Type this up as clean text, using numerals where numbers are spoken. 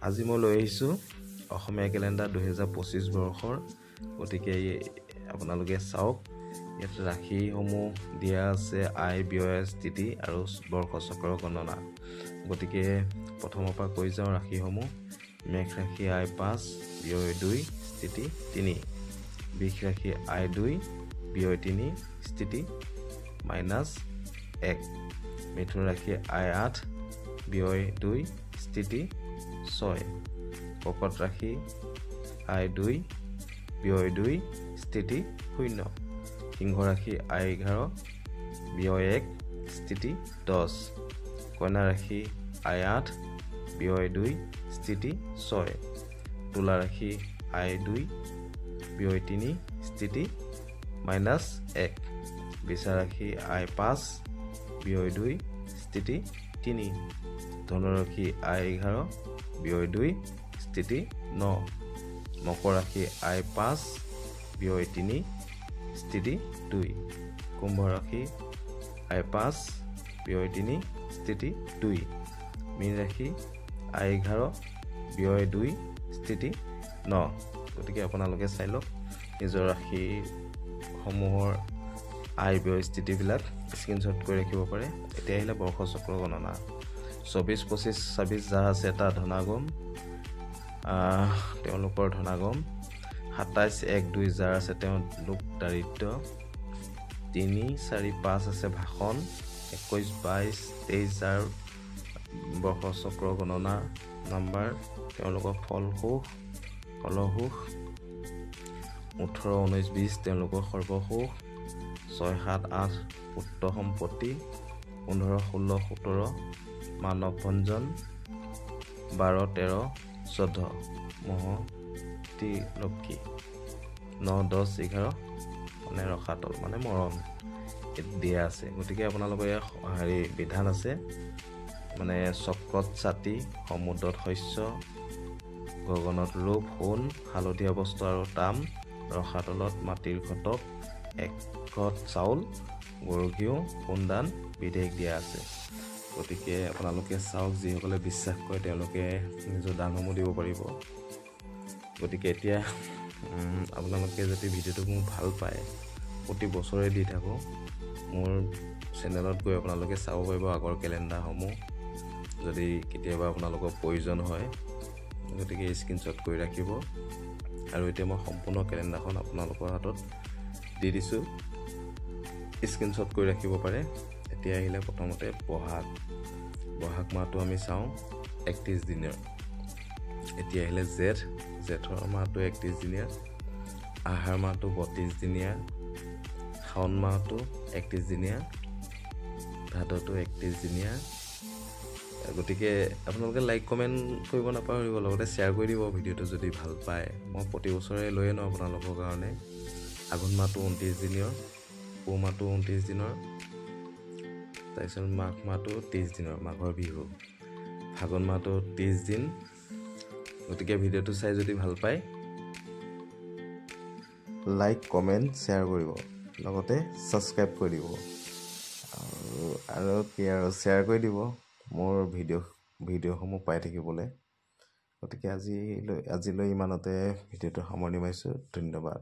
আজি মই লৈ আহিছোঁ অসমীয়া কেলেণ্ডাৰ 2025 বৰ্ষৰ। গতিকে আপোনালোকে চাওক, ইয়াত ৰাশিসমূহ দিয়া আছে আয় ব্যয় স্থিতি আৰু বৰ্ষ চক্ৰৰ গণনা। গতিকে প্ৰথমৰ পৰা কৈ যাওঁ ৰাশিসমূহ। মেঘ ৰাশি আয় 5, ব্যয় 2, স্থিতি 3। বৃষ ৰাশি আয় 2, ব্যয় 3, স্থিতি -1। মিথুন ৰাশি আয় 8, ব্যয় 2, স্থিতি 6। কৰ্কট ৰাশি আয় 2, ব্যয় 2, স্থিতি 0। সিংহ ৰাশি আয় 11, ব্যয় 1, স্থিতি 10। কন্যা ৰাশি আয় 8, ব্যয় 2, স্থিতি 6। তুলা ৰাশি আয় 2, ব্যয় 3, স্থিতি -1। বৃষা ৰাশি আয় 5, ব্যয় 2, স্থিতি 3। ধনু ৰাশি আয় 11, ব্যয় 2, স্থিতি 9। মকৰ ৰাশি আয় 5, ব্যয় 3, স্থিতি 2। কুম্ভ ৰাশি আয় 5, ব্যয় 3, স্থিতি 2। মীন ৰাশি আয় 11, ব্যয় 2, স্থিতি 9। গতিকে আপোনালোকে চাই লওক নিজৰ ৰাশিসমূহৰ আয় ব্যয় স্থিতিবিলাক স্ক্ৰীনশ্বট কৰি ৰাখিব পাৰে। এতিয়া আহিলে বৰ্ষ চক্ৰ গণনা। 24, 25, 26 যাৰ আছে এটা ধনাগম, তেওঁলোকৰ ধনাগম। 27, 1, 2 যাৰ আছে তেওঁলোক দাৰিদ্ৰ। 3, 4, 5 আছে ভাষণ। 21, 22, 23 যাৰ বৰ্ষ চক্ৰ গণনা নাম্বাৰ, তেওঁলোকৰ ফলসুখ। 18, 19, 20 তেওঁলোকৰ সৰ্বসুখ। 6, 7, 8 পুত্ৰ সম্পত্তি। 15, 16, 17 মানৱ ভঞ্জন। 12, 13, 14 মহতি লক্ষী। 9, 10, 11 মানে ৰসাতল মানে মৰণ দিয়া আছে। গতিকে আপোনালোকৰ বিধান আছে মানে চক্ৰত ছাতি, সমুদ্ৰত শস্য, গগনত ৰূপ, সোণ, হালধীয়া বস্ত্ৰ আৰু তাম, ৰসাতলত মাটিৰ ঘটক, 1 ঘট চাউল, গৰু ঘিউ, সোণদান বিধেয়ক দিয়া আছে। গতিকে আপোনালোকে চাওক, যিসকলে বিশ্বাস কৰে তেওঁলোকে নিজৰ দানসমূহ দিব পাৰিব। গতিকে এতিয়া আপোনালোকে যদি ভিডিঅ'টো মোক ভাল পায়, প্ৰতি বছৰে দি থাকোঁ, মোৰ চেনেলত গৈ আপোনালোকে চাব পাৰিব আগৰ কেলেণ্ডাৰসমূহ, যদি কেতিয়াবা আপোনালোকৰ প্ৰয়োজন হয়। গতিকে স্ক্ৰীনশ্বট কৰি ৰাখিব। আৰু এতিয়া মই সম্পূৰ্ণ কেলেণ্ডাৰখন আপোনালোকৰ হাতত দি দিছোঁ, স্ক্ৰীনশ্বট কৰি ৰাখিব পাৰে। এতিয়া আহিলে প্ৰথমতে বহাগ মাহটো আমি চাওঁ 31 দিনৰ। এতিয়া আহিলে জেঠৰ মাহটো 31 দিনীয়া। আহাৰ মাহটো 32 দিনীয়া। শাওণ মাহটো 31 দিনীয়া। ভাদটো 31 দিনীয়া। গতিকে আপোনালোকে লাইক কমেণ্ট কৰিব নাপাহৰিব, লগতে শ্বেয়াৰ কৰি দিব ভিডিঅ'টো যদি ভাল পায়। মই প্ৰতি বছৰে লৈ আনো আপোনালোকৰ কাৰণে। আঘোণ মাহটো 29 দিনৰ। পুহ মাহটো 29 দিনৰ। তাৰপিছত মাঘ মাহটো 30 দিনৰ, মাঘৰ বিহু। ফাগুন মাহটো 30 দিন। গতিকে ভিডিঅ'টো চাই যদি ভাল পায় লাইক কমেণ্ট শ্বেয়াৰ কৰিব, লগতে ছাবস্ক্ৰাইব কৰি দিব আৰু শ্বেয়াৰ কৰি দিব মোৰ ভিডিঅ'সমূহ পাই থাকিবলৈ। গতিকে আজিলৈ ইমানতে ভিডিঅ'টো সামৰণি মাৰিছোঁ। ধন্যবাদ।